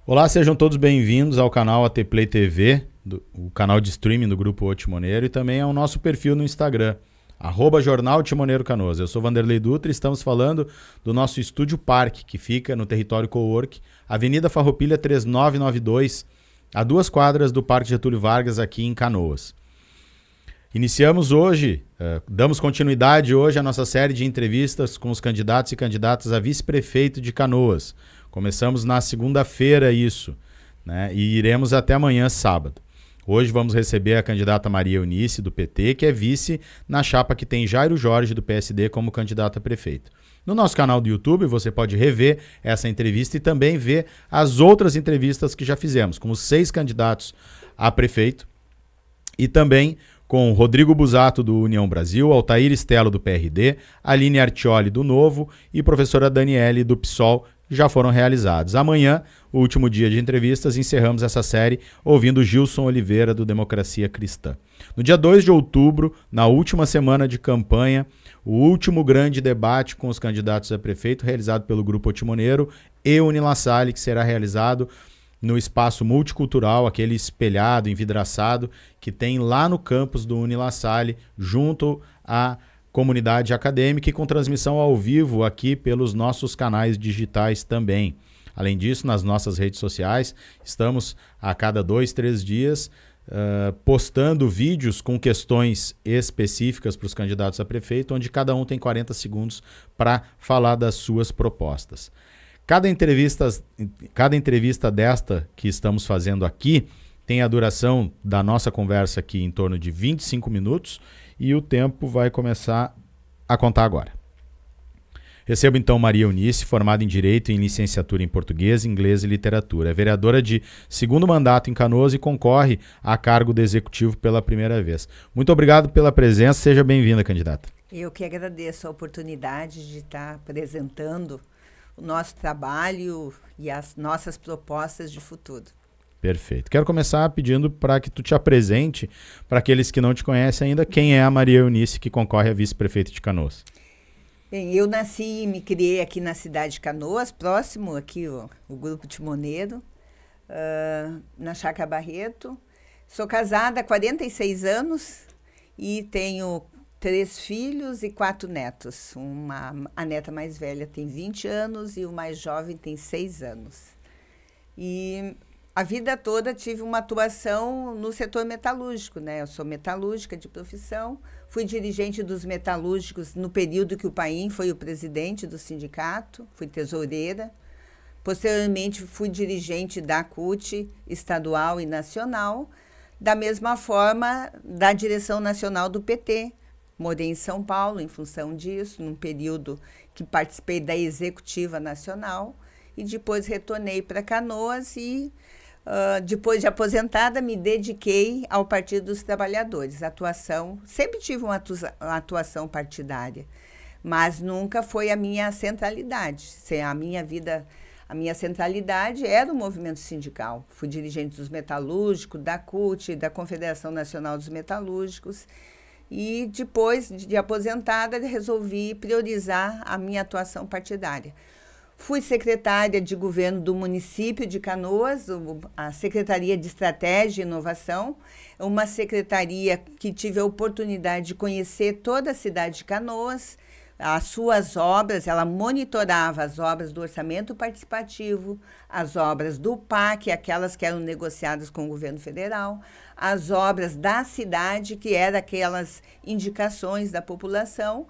Olá, sejam todos bem-vindos ao canal AT Play TV, o canal de streaming do Grupo O Timoneiro, e também ao nosso perfil no Instagram, @Jornal Timoneiro Canoas. Eu sou Vanderlei Dutra e estamos falando do nosso Estúdio Parque, que fica no território Cowork, Avenida Farroupilha 3992, a 2 quadras do Parque Getúlio Vargas, aqui em Canoas. Iniciamos hoje, damos continuidade hoje à nossa série de entrevistas com os candidatos e candidatas a vice-prefeito de Canoas. Começamos na segunda-feira isso, né? E iremos até amanhã, sábado. Hoje vamos receber a candidata Maria Eunice, do PT, que é vice na chapa que tem Jairo Jorge, do PSD, como candidato a prefeito. No nosso canal do YouTube você pode rever essa entrevista e também ver as outras entrevistas que já fizemos, com os 6 candidatos a prefeito e também com Rodrigo Busato, do União Brasil, Altair Stelo, do PRD, Aline Artioli, do Novo, e professora Daniele, do PSOL, já foram realizados. Amanhã, o último dia de entrevistas, encerramos essa série ouvindo Gilson Oliveira, do Democracia Cristã. No dia 2 de outubro, na última semana de campanha, o último grande debate com os candidatos a prefeito, realizado pelo Grupo O Timoneiro e Unilassalle, que será realizado no espaço multicultural, aquele espelhado, envidraçado, que tem lá no campus do Unilassalle, junto à comunidade acadêmica, e com transmissão ao vivo aqui pelos nossos canais digitais também. Além disso, nas nossas redes sociais, estamos a cada 2, 3 dias postando vídeos com questões específicas para os candidatos a prefeito, onde cada um tem 40 segundos para falar das suas propostas. Cada entrevista desta que estamos fazendo aqui tem a duração da nossa conversa aqui em torno de 25 minutos e o tempo vai começar a contar agora. Recebo então Maria Eunice, formada em Direito e em Licenciatura em Português, Inglês e Literatura. É vereadora de 2º mandato em Canoas e concorre a cargo do Executivo pela primeira vez. Muito obrigado pela presença, seja bem-vinda, candidata. Eu que agradeço a oportunidade de estar apresentando o nosso trabalho e as nossas propostas de futuro. Perfeito. Quero começar pedindo para que tu te apresente, para aqueles que não te conhecem ainda, quem é a Maria Eunice, que concorre a vice-prefeito de Canoas. Bem, eu nasci e me criei aqui na cidade de Canoas, próximo aqui o Grupo Timoneiro, na Chácara Barreto. Sou casada há 46 anos e tenho 3 filhos e 4 netos. A neta mais velha tem 20 anos e o mais jovem tem 6 anos. E a vida toda tive uma atuação no setor metalúrgico, né? Eu sou metalúrgica de profissão, fui dirigente dos metalúrgicos no período que o Paim foi o presidente do sindicato, fui tesoureira. Posteriormente, fui dirigente da CUT estadual e nacional, da mesma forma da direção nacional do PT. Morei em São Paulo em função disso, num período que participei da executiva nacional, e depois retornei para Canoas e depois de aposentada, me dediquei ao Partido dos Trabalhadores. Sempre tive uma atuação partidária, mas nunca foi a minha centralidade. A minha centralidade era o movimento sindical. Fui dirigente dos metalúrgicos, da CUT, da Confederação Nacional dos Metalúrgicos, e depois de aposentada, resolvi priorizar a minha atuação partidária. Fui secretária de governo do município de Canoas, a Secretaria de Estratégia e Inovação, uma secretaria que tive a oportunidade de conhecer toda a cidade de Canoas, as suas obras. Ela monitorava as obras do orçamento participativo, as obras do PAC, aquelas que eram negociadas com o governo federal, as obras da cidade, que eram aquelas indicações da população,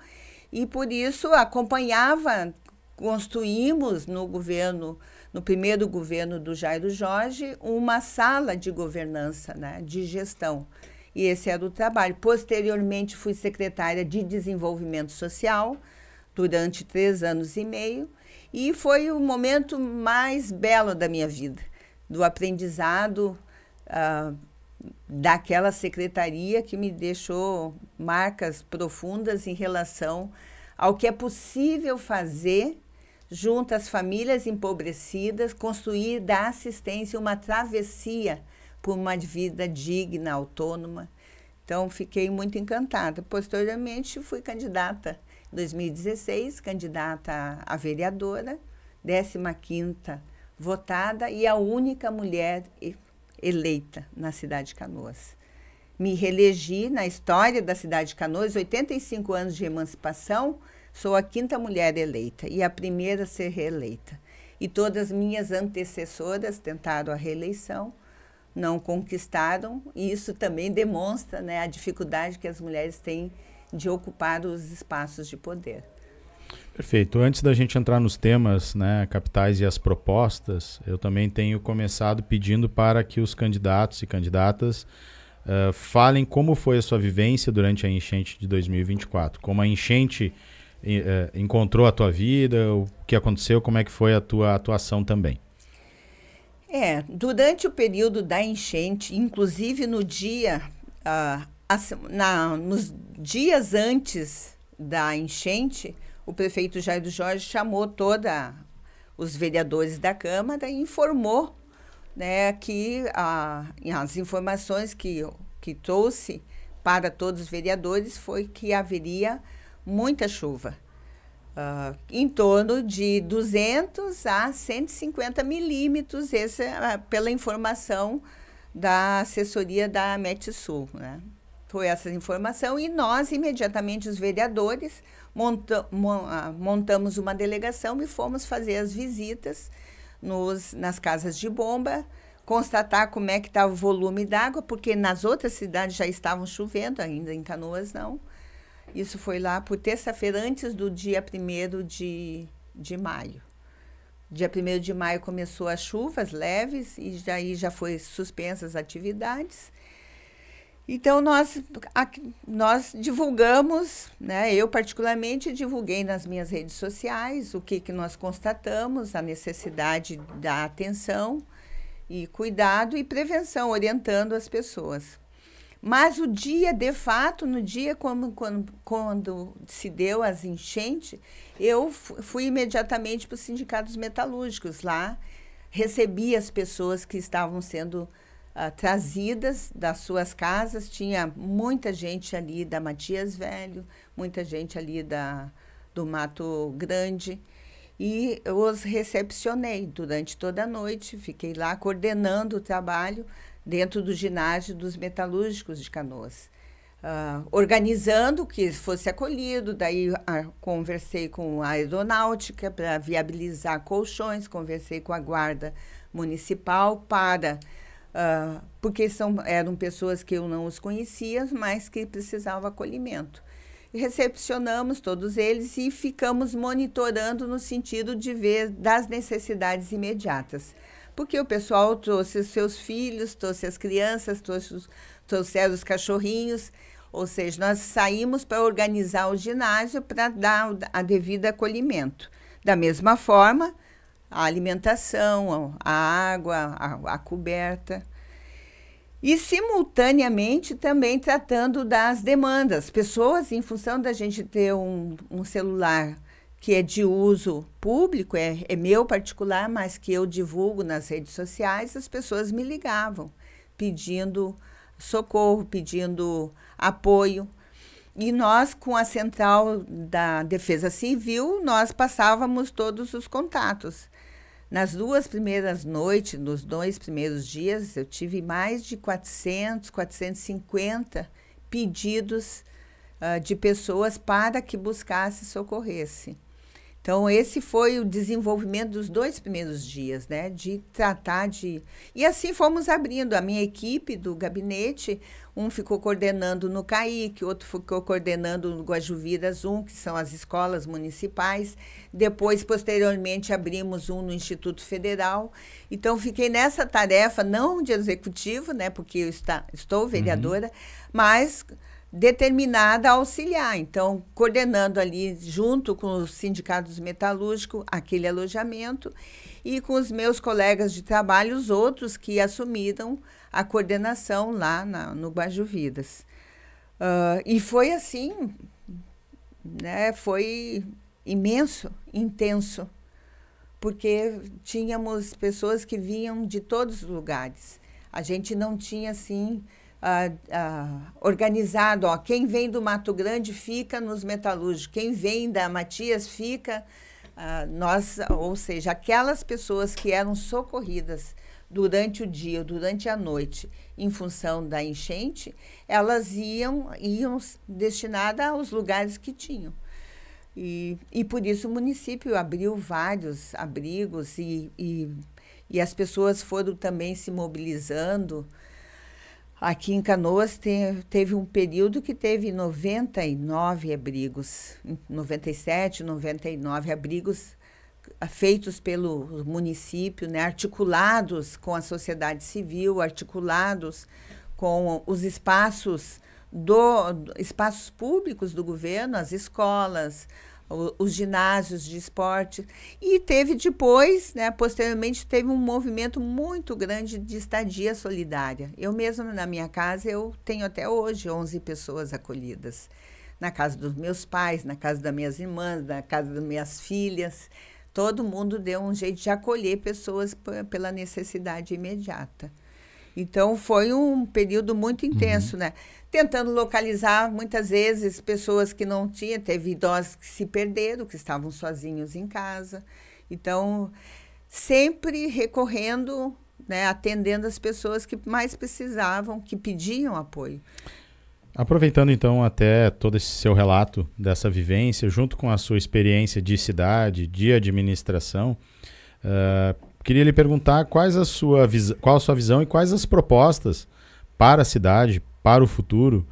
e por isso acompanhava. Construímos no primeiro governo do Jairo Jorge, uma sala de governança, né, de gestão. E esse era o trabalho. Posteriormente, fui secretária de Desenvolvimento Social durante 3 anos e meio, e foi o momento mais belo da minha vida, do aprendizado daquela secretaria, que me deixou marcas profundas em relação ao que é possível fazer junto às famílias empobrecidas, construir da assistência uma travessia por uma vida digna, autônoma. Então, fiquei muito encantada. Posteriormente, fui candidata em 2016, candidata a vereadora, 15ª votada e a única mulher eleita na cidade de Canoas. Me reelegi na história da cidade de Canoas, 85 anos de emancipação, sou a 5ª mulher eleita e a primeira a ser reeleita. E todas as minhas antecessoras tentaram a reeleição, não conquistaram, e isso também demonstra, né, a dificuldade que as mulheres têm de ocupar os espaços de poder. Perfeito. Antes da gente entrar nos temas, né, capitais e as propostas, eu também tenho começado pedindo para que os candidatos e candidatas falem como foi a sua vivência durante a enchente de 2024, como a enchente encontrou a tua vida, o que aconteceu, como é que foi a tua atuação também. Durante o período da enchente, inclusive no dia, nos dias antes da enchente, o prefeito Jair do Jorge chamou todos os vereadores da Câmara e informou, né, que as informações que trouxe para todos os vereadores foi que haveria muita chuva. Em torno de 200 a 150 milímetros, pela informação da assessoria da Metsul, né? Foi essa informação e nós, imediatamente, os vereadores, montamos uma delegação e fomos fazer as visitas nas casas de bomba, constatar como é que estava o volume d'água, porque nas outras cidades já estavam chovendo, ainda em Canoas não. Isso foi lá por terça-feira, antes do dia 1º de maio. Dia 1º de maio começou as chuvas leves e daí já foi suspensas as atividades. Então, nós divulgamos, né? Eu particularmente divulguei nas minhas redes sociais o que nós constatamos, a necessidade da atenção e cuidado e prevenção, orientando as pessoas. Mas o dia, de fato, no dia quando se deu as enchentes, eu fui imediatamente para os sindicatos metalúrgicos lá, recebi as pessoas que estavam sendo trazidas das suas casas, tinha muita gente ali da Matias Velho, muita gente ali do Mato Grande, e eu os recepcionei durante toda a noite, fiquei lá coordenando o trabalho dentro do ginásio dos metalúrgicos de Canoas, organizando que fosse acolhido, daí conversei com a aeronáutica para viabilizar colchões, conversei com a guarda municipal porque eram pessoas que eu não os conhecia, mas que precisavam acolhimento. E recepcionamos todos eles e ficamos monitorando no sentido de ver das necessidades imediatas. Porque o pessoal trouxe os seus filhos, trouxe as crianças, trouxeram os cachorrinhos, ou seja, nós saímos para organizar o ginásio para dar a devido acolhimento. Da mesma forma, a alimentação, a água, a coberta. E, simultaneamente, também tratando das demandas. Pessoas, em função da gente ter um celular que é de uso público, é meu particular, mas que eu divulgo nas redes sociais, as pessoas me ligavam, pedindo socorro, pedindo apoio. E nós, com a Central da Defesa Civil, nós passávamos todos os contatos. Nas 2 primeiras noites, nos 2 primeiros dias, eu tive mais de 400, 450 pedidos de pessoas para que buscasse e socorresse. Então, esse foi o desenvolvimento dos 2 primeiros dias, né? De tratar de... E assim fomos abrindo. A minha equipe do gabinete, um ficou coordenando no CAIC, outro ficou coordenando no Guajuviras 1, que são as escolas municipais. Depois, posteriormente, abrimos um no Instituto Federal. Então, fiquei nessa tarefa, não de executivo, né? Porque eu estou vereadora, mas determinada a auxiliar, então coordenando ali junto com os sindicatos metalúrgicos aquele alojamento e com os meus colegas de trabalho, os outros que assumiram a coordenação lá no Guajuviras. E foi assim, né, foi imenso, intenso, porque tínhamos pessoas que vinham de todos os lugares. A gente não tinha, assim, organizado, quem vem do Mato Grande fica nos metalúrgicos, quem vem da Matias fica ou seja, aquelas pessoas que eram socorridas durante o dia, durante a noite, em função da enchente, elas iam destinadas aos lugares que tinham. E por isso o município abriu vários abrigos e as pessoas foram também se mobilizando. Aqui em Canoas teve um período que teve 99 abrigos, 97, 99 abrigos feitos pelo município, né, articulados com a sociedade civil, articulados com os espaços públicos do governo, as escolas, os ginásios de esporte. E teve depois, né, posteriormente, teve um movimento muito grande de estadia solidária. Eu mesma, na minha casa, eu tenho até hoje 11 pessoas acolhidas. Na casa dos meus pais, na casa das minhas irmãs, na casa das minhas filhas. Todo mundo deu um jeito de acolher pessoas pela necessidade imediata. Então, foi um período muito intenso, né? Tentando localizar, muitas vezes, pessoas que não tinham. Teve idosos que se perderam, que estavam sozinhos em casa. Então, sempre recorrendo, né, atendendo as pessoas que mais precisavam, que pediam apoio. Aproveitando, então, até todo esse seu relato dessa vivência, junto com a sua experiência de cidade, de administração, queria lhe perguntar qual a sua visão e quais as propostas para a cidade, para o futuro,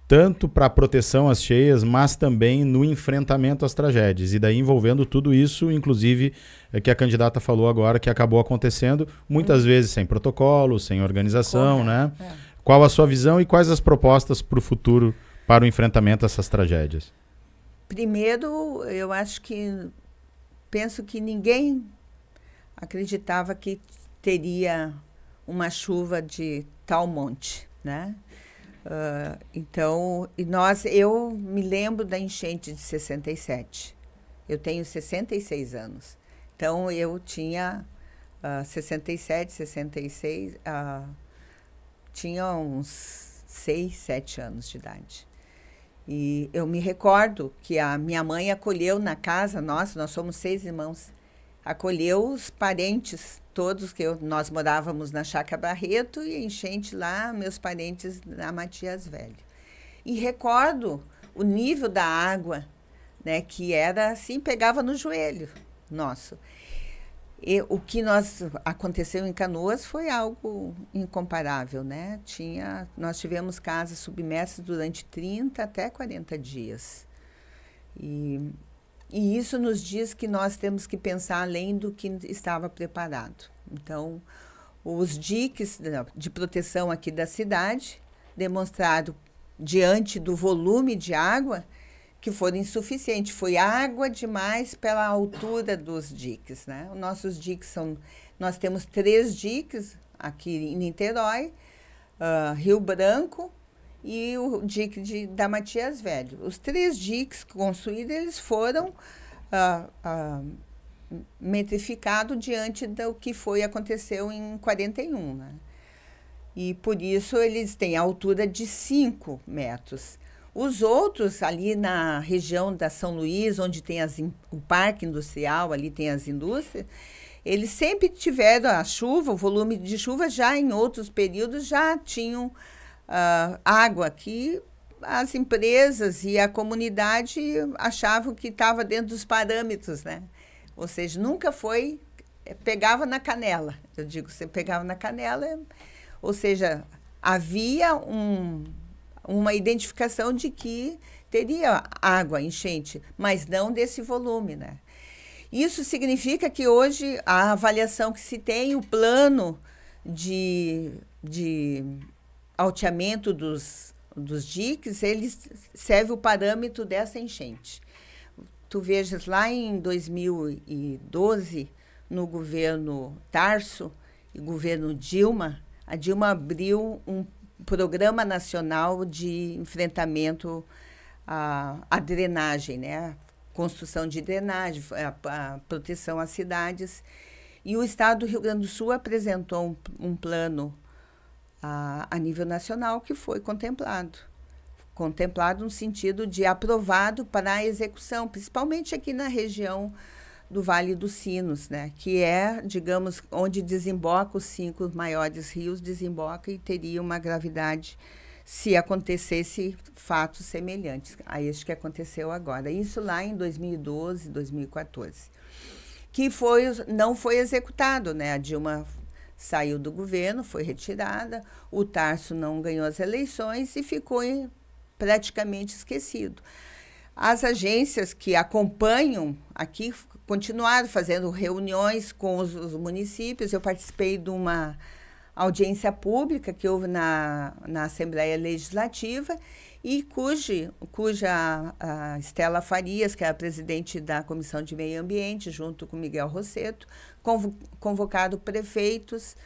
tanto para a proteção às cheias, mas também no enfrentamento às tragédias. E daí envolvendo tudo isso, inclusive, que a candidata falou agora, que acabou acontecendo, muitas vezes sem protocolo, sem organização, né? Qual a sua visão e quais as propostas para o futuro, para o enfrentamento a essas tragédias? Primeiro, penso que ninguém acreditava que teria uma chuva de tal monte, né? Então, eu me lembro da enchente de 67. Eu tenho 66 anos. Então, eu tinha 67, 66, tinha uns 6, 7 anos de idade. E eu me recordo que a minha mãe acolheu na casa, nós somos 6 irmãos, acolheu os parentes todos, nós morávamos na Chácara Barreto e enchente lá, meus parentes na Matias Velho. E recordo o nível da água, né, que era assim, pegava no joelho nosso. E o que aconteceu em Canoas foi algo incomparável, né? Nós tivemos casas submersas durante 30 até 40 dias. E isso nos diz que nós temos que pensar além do que estava preparado. Então, os diques de proteção aqui da cidade demonstraram, diante do volume de água, que foram insuficientes. Foi água demais pela altura dos diques, né? Os nossos diques nós temos 3 diques aqui em Niterói, Rio Branco e o dique da Matias Velho. Os 3 diques construídos, eles foram metrificados diante do que aconteceu em 41, né? E por isso eles têm a altura de 5 metros. Os outros, ali na região da São Luís, onde tem o parque industrial, ali tem as indústrias, eles sempre tiveram a chuva, o volume de chuva já em outros períodos já tinham água, que as empresas e a comunidade achavam que estava dentro dos parâmetros, né? Ou seja, nunca pegava na canela. Eu digo, você pegava na canela, ou seja, havia uma identificação de que teria água, enchente, mas não desse volume, né? Isso significa que hoje a avaliação que se tem, o plano de alteamento dos diques, ele serve o parâmetro dessa enchente. Tu vejas lá em 2012, no governo Tarso e governo Dilma, a Dilma abriu um Programa Nacional de Enfrentamento à Drenagem, né? Construção de drenagem, a proteção às cidades. E o Estado do Rio Grande do Sul apresentou um plano a nível nacional que foi contemplado. Contemplado no sentido de aprovado para a execução, principalmente aqui na região do Vale dos Sinos, né? Que é, digamos, onde desemboca os 5 maiores rios, desemboca e teria uma gravidade se acontecesse fatos semelhantes a este que aconteceu agora. Isso lá em 2012, 2014. Que não foi executado, né? A Dilma saiu do governo, foi retirada, o Tarso não ganhou as eleições e ficou praticamente esquecido. As agências que acompanham aqui continuaram fazendo reuniões com os municípios. Eu participei de uma audiência pública que houve na Assembleia Legislativa e cuja a Estela Farias, que é a presidente da Comissão de Meio Ambiente, junto com Miguel Rosseto, convocado prefeitos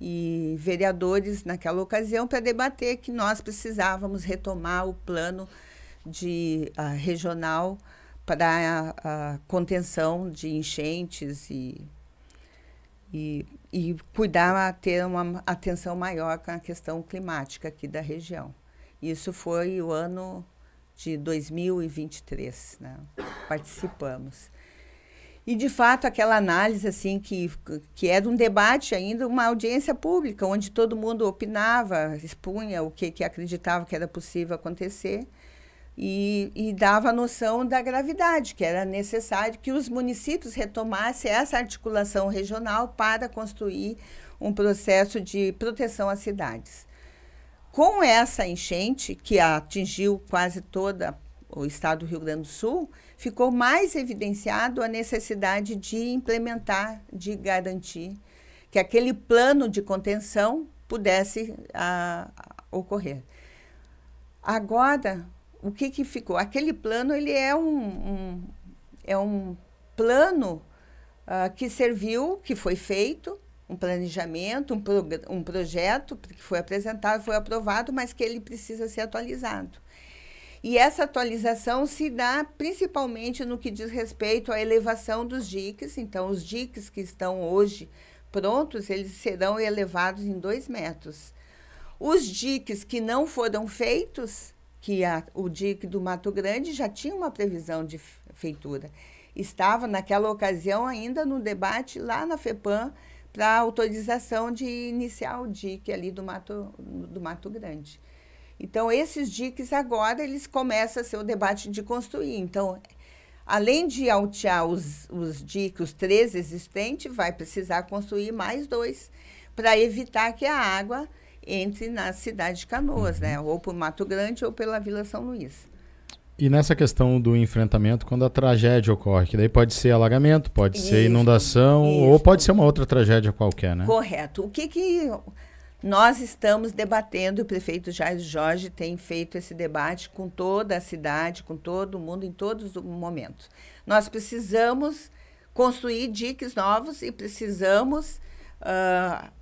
e vereadores naquela ocasião para debater que nós precisávamos retomar o plano regional para a contenção de enchentes e cuidar, ter uma atenção maior com a questão climática aqui da região. Isso foi o ano de 2023, né? Participamos. E, de fato, aquela análise assim, que era um debate ainda, uma audiência pública, onde todo mundo opinava, expunha o que acreditava que era possível acontecer e dava a noção da gravidade, que era necessário que os municípios retomassem essa articulação regional para construir um processo de proteção às cidades. Com essa enchente, que atingiu quase todo o estado do Rio Grande do Sul, ficou mais evidenciado a necessidade de implementar, de garantir que aquele plano de contenção pudesse ocorrer. Agora, o que ficou? Aquele plano ele é um plano que serviu, que foi feito, um planejamento, um projeto que foi apresentado, foi aprovado, mas que ele precisa ser atualizado. E essa atualização se dá principalmente no que diz respeito à elevação dos diques. Então, os diques que estão hoje prontos, eles serão elevados em 2 metros. Os diques que não foram feitos, o dique do Mato Grande já tinha uma previsão de feitura. Estava, naquela ocasião, ainda no debate lá na FEPAM, para autorização de iniciar o dique ali do Mato Grande. Então, esses diques agora, eles começam a ser o debate de construir. Então, além de altear os diques, os 3 existentes, vai precisar construir mais 2 para evitar que a água entre na cidade de Canoas, né? Ou por Mato Grande ou pela Vila São Luís. E nessa questão do enfrentamento, quando a tragédia ocorre, que daí pode ser alagamento, pode ser inundação, ou pode ser uma outra tragédia qualquer, né? Correto. O que nós estamos debatendo, o prefeito Jair Jorge tem feito esse debate com toda a cidade, com todo mundo, em todos os momentos. Nós precisamos construir diques novos e precisamos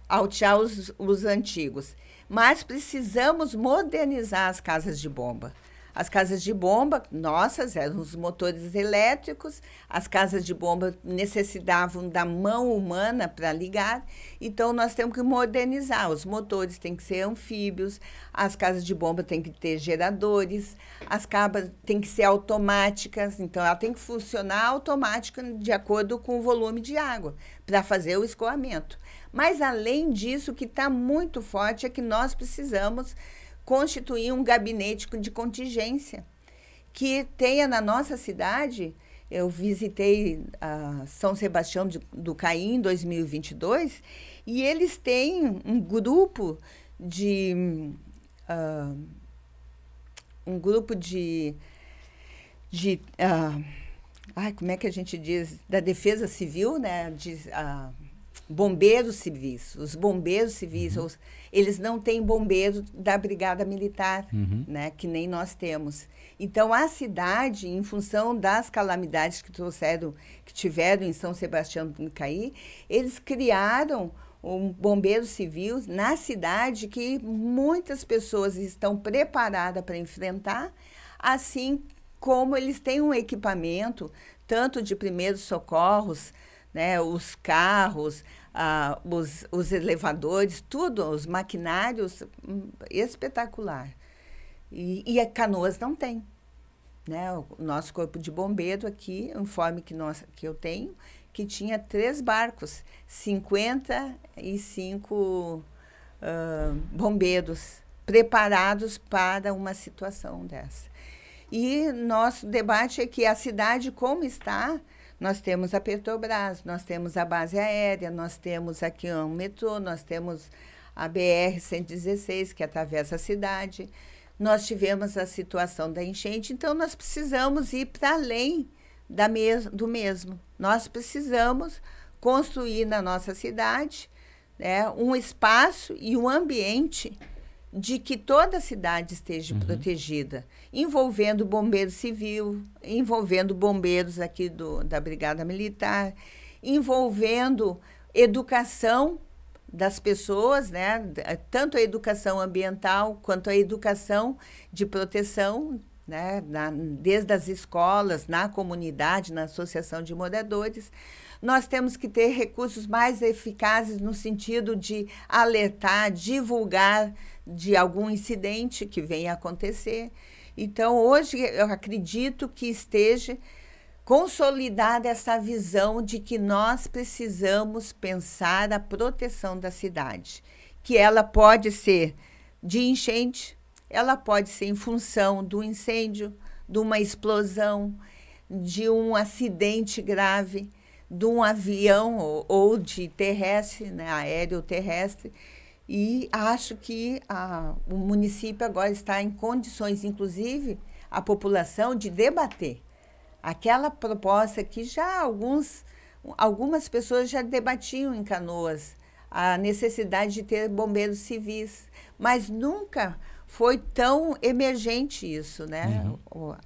altear os antigos. Mas precisamos modernizar as casas de bomba. As casas de bomba, nossas, eram os motores elétricos, as casas de bomba necessitavam da mão humana para ligar, então nós temos que modernizar. Os motores têm que ser anfíbios, as casas de bomba têm que ter geradores, as cabas têm que ser automáticas, então ela tem que funcionar automática de acordo com o volume de água, para fazer o escoamento. Mas, além disso, o que está muito forte é que nós precisamos constituir um gabinete de contingência que tenha na nossa cidade. Eu visitei São Sebastião do Caí em 2022 e eles têm um grupo como é que a gente diz? Da Defesa Civil, né? Bombeiros civis. Os bombeiros civis, eles não têm bombeiro da Brigada Militar, né, que nem nós temos. Então, a cidade, em função das calamidades que tiveram em São Sebastião do Caí, eles criaram um bombeiro civil na cidade que muitas pessoas estão preparadas para enfrentar, assim como eles têm um equipamento, tanto de primeiros socorros, né, os carros, os elevadores, tudo, os maquinários, espetacular. E a Canoas não tem. né, o nosso corpo de bombeiro aqui, o informe que eu tenho, que tinha 3 barcos, 55 bombeiros preparados para uma situação dessa. E nosso debate é que a cidade, como está, nós temos a Petrobras, nós temos a base aérea, nós temos aqui um metrô, nós temos a BR-116, que atravessa a cidade. Nós tivemos a situação da enchente, então nós precisamos ir para além do mesmo. Nós precisamos construir na nossa cidade, né, um espaço e um ambiente de que toda a cidade esteja protegida, envolvendo bombeiro civil, envolvendo bombeiros aqui da Brigada Militar, envolvendo educação das pessoas, né? Tanto a educação ambiental quanto a educação de proteção, né? Desde as escolas, na comunidade, na associação de moradores. Nós temos que ter recursos mais eficazes no sentido de alertar, divulgar de algum incidente que venha a acontecer. Então, hoje, eu acredito que esteja consolidada essa visão de que nós precisamos pensar a proteção da cidade, que ela pode ser de enchente, ela pode ser em função do incêndio, de uma explosão, de um acidente grave, de um avião ou de terrestre, né, aéreo ou terrestre. E acho que o município agora está em condições, inclusive, a população, de debater aquela proposta que já algumas pessoas já debatiam em Canoas, a necessidade de ter bombeiros civis, mas nunca foi tão emergente isso, né?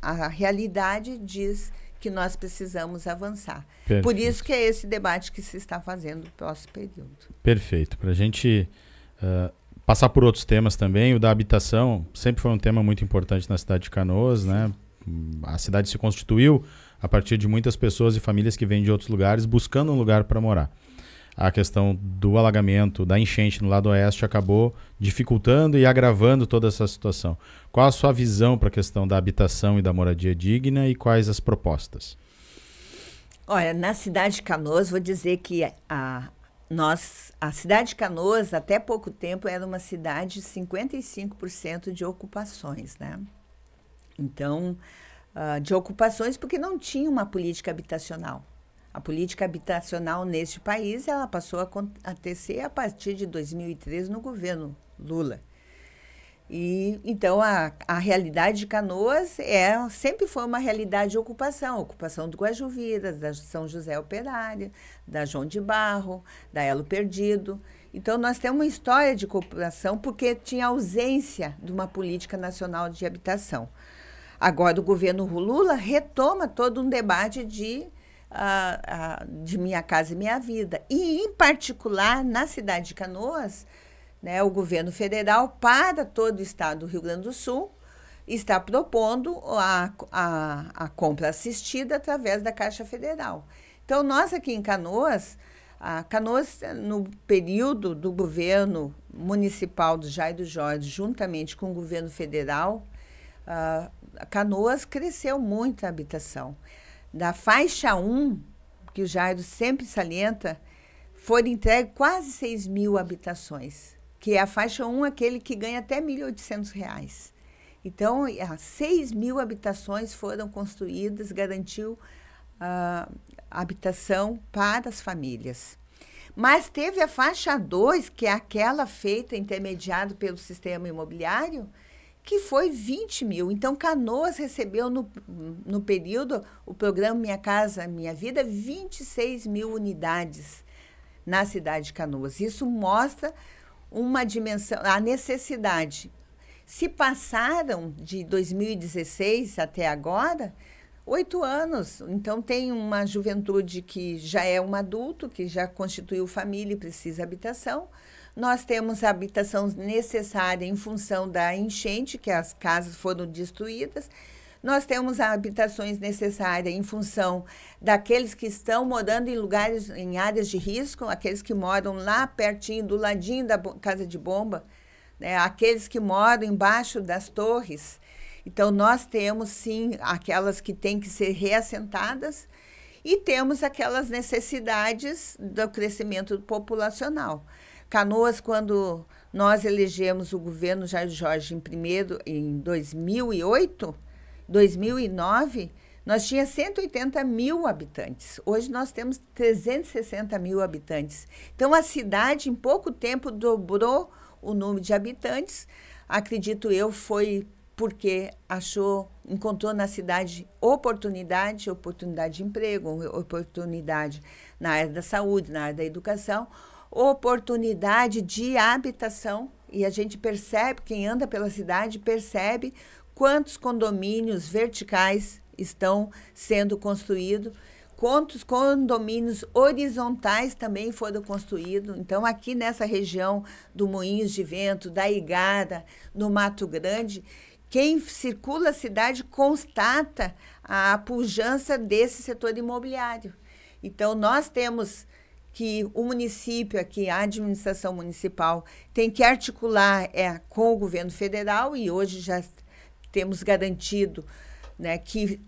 A realidade diz que nós precisamos avançar. Perfeito. Por isso que é esse debate que se está fazendo no próximo período. Perfeito. Para a gente passar por outros temas também, o da habitação sempre foi um tema muito importante na cidade de Canoas, né? A cidade se constituiu a partir de muitas pessoas e famílias que vêm de outros lugares buscando um lugar para morar. A questão do alagamento, da enchente no lado oeste acabou dificultando e agravando toda essa situação. Qual a sua visão para a questão da habitação e da moradia digna e quais as propostas? Olha, na cidade de Canoas, vou dizer que a cidade de Canoas, até pouco tempo, era uma cidade de 55% de ocupações, né? Então, de ocupações porque não tinha uma política habitacional. A política habitacional neste país, ela passou a acontecer a partir de 2013 no governo Lula. E, então, a realidade de Canoas sempre foi uma realidade de ocupação do Guajuviras, da São José Operária, da João de Barro, da Elo Perdido. Então, nós temos uma história de ocupação porque tinha ausência de uma política nacional de habitação. Agora, o governo Lula retoma todo um debate de Minha Casa e Minha Vida. E, em particular, na cidade de Canoas, né, o governo federal, para todo o estado do Rio Grande do Sul, está propondo a compra assistida através da Caixa Federal. Então, nós aqui em Canoas, no período do governo municipal do Jair Jorge, juntamente com o governo federal, Canoas cresceu muito a habitação. Da faixa 1, que o Jairo sempre salienta, foram entregues quase 6 mil habitações, que é a faixa 1, aquele que ganha até R$ 1.800. Então, 6 mil habitações foram construídas, garantiu habitação para as famílias. Mas teve a faixa 2, que é aquela feita, intermediada pelo sistema imobiliário, que foi 20 mil. Então, Canoas recebeu no período, o programa Minha Casa Minha Vida, 26 mil unidades na cidade de Canoas. Isso mostra uma dimensão, a necessidade. Se passaram de 2016 até agora 8 anos. Então, tem uma juventude que já é um adulto, que já constituiu família e precisa de habitação. Nós temos a habitação necessária em função da enchente, que as casas foram destruídas. Nós temos as habitações necessárias em função daqueles que estão morando em áreas de risco, aqueles que moram lá pertinho, do ladinho da casa de bomba, né? Aqueles que moram embaixo das torres. Então, nós temos, sim, aquelas que têm que ser reassentadas e temos aquelas necessidades do crescimento populacional. Canoas, quando nós elegemos o governo Jair Jorge em 2008, 2009, nós tínhamos 180 mil habitantes. Hoje nós temos 360 mil habitantes. Então, a cidade, em pouco tempo, dobrou o número de habitantes. Acredito eu, foi porque encontrou na cidade oportunidade de emprego, oportunidade na área da saúde, na área da educação, oportunidade de habitação. E a gente percebe, quem anda pela cidade percebe quantos condomínios verticais estão sendo construídos, quantos condomínios horizontais também foram construídos. Então, aqui nessa região do Moinhos de Vento, da Igara, no Mato Grande, quem circula a cidade constata a pujança desse setor imobiliário. Então, nós temos que o município aqui, a administração municipal, tem que articular com o governo federal, e hoje já temos garantido, né, que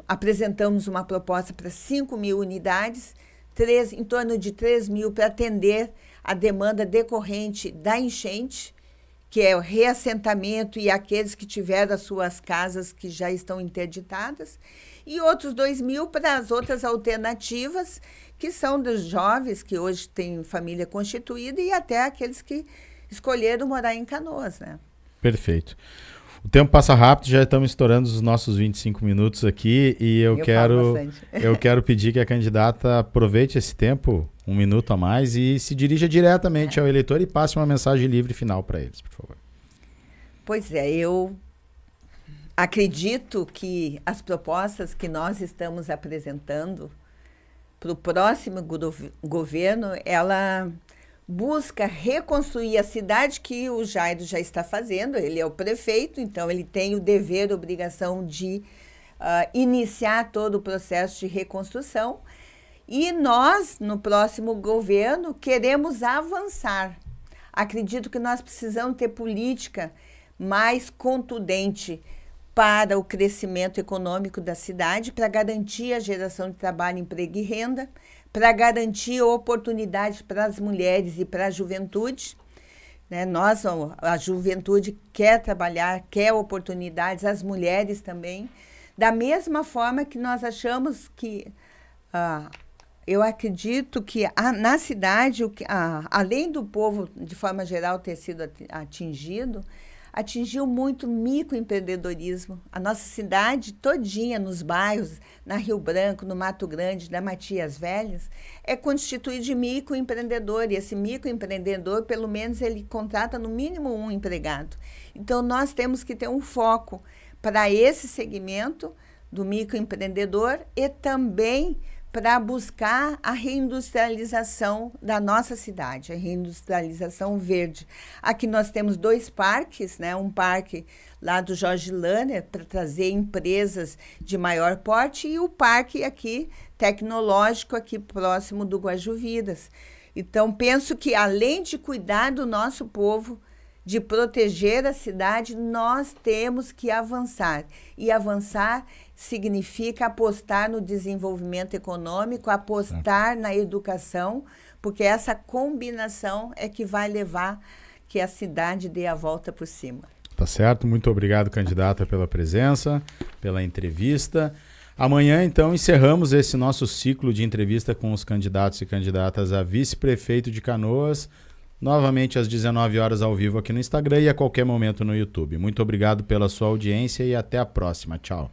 apresentamos uma proposta para 5 mil unidades, em torno de 3 mil para atender a demanda decorrente da enchente, que é o reassentamento e aqueles que tiveram as suas casas que já estão interditadas, e outros 2 mil para as outras alternativas, que são dos jovens que hoje têm família constituída e até aqueles que escolheram morar em Canoas, né? Perfeito. O tempo passa rápido, já estamos estourando os nossos 25 minutos aqui e eu quero pedir que a candidata aproveite esse tempo, 1 minuto a mais, e se dirija diretamente ao eleitor e passe uma mensagem livre final para eles, por favor. Pois é, eu acredito que as propostas que nós estamos apresentando para o próximo governo, ela busca reconstruir a cidade, que o Jairo já está fazendo. Ele é o prefeito, então ele tem o dever, a obrigação de iniciar todo o processo de reconstrução. E nós, no próximo governo, queremos avançar. Acredito que nós precisamos ter política mais contundente para o crescimento econômico da cidade, para garantir a geração de trabalho, emprego e renda, para garantir oportunidade para as mulheres e para a juventude, né? A juventude quer trabalhar, quer oportunidades, as mulheres também. Da mesma forma que nós achamos que, eu acredito que na cidade, além do povo, de forma geral, ter sido atingiu muito microempreendedorismo. A nossa cidade todinha, nos bairros, na Rio Branco, no Mato Grande, na Matias Velhas, é constituída de microempreendedor. E esse microempreendedor, pelo menos, ele contrata no mínimo um empregado. Então, nós temos que ter um foco para esse segmento do microempreendedor e também para buscar a reindustrialização da nossa cidade, a reindustrialização verde. Aqui nós temos 2 parques, né? Um parque lá do Jorge Lanner, para trazer empresas de maior porte, e o parque aqui tecnológico, aqui próximo do Guajuvidas. Então, penso que, além de cuidar do nosso povo, de proteger a cidade, nós temos que avançar. E avançar significa apostar no desenvolvimento econômico, apostar na educação, porque essa combinação é que vai levar que a cidade dê a volta por cima. Tá certo. Muito obrigado, candidata, pela presença, pela entrevista. Amanhã, então, encerramos esse nosso ciclo de entrevista com os candidatos e candidatas a vice-prefeito de Canoas, novamente às 19 horas ao vivo aqui no Instagram e a qualquer momento no YouTube. Muito obrigado pela sua audiência e até a próxima. Tchau.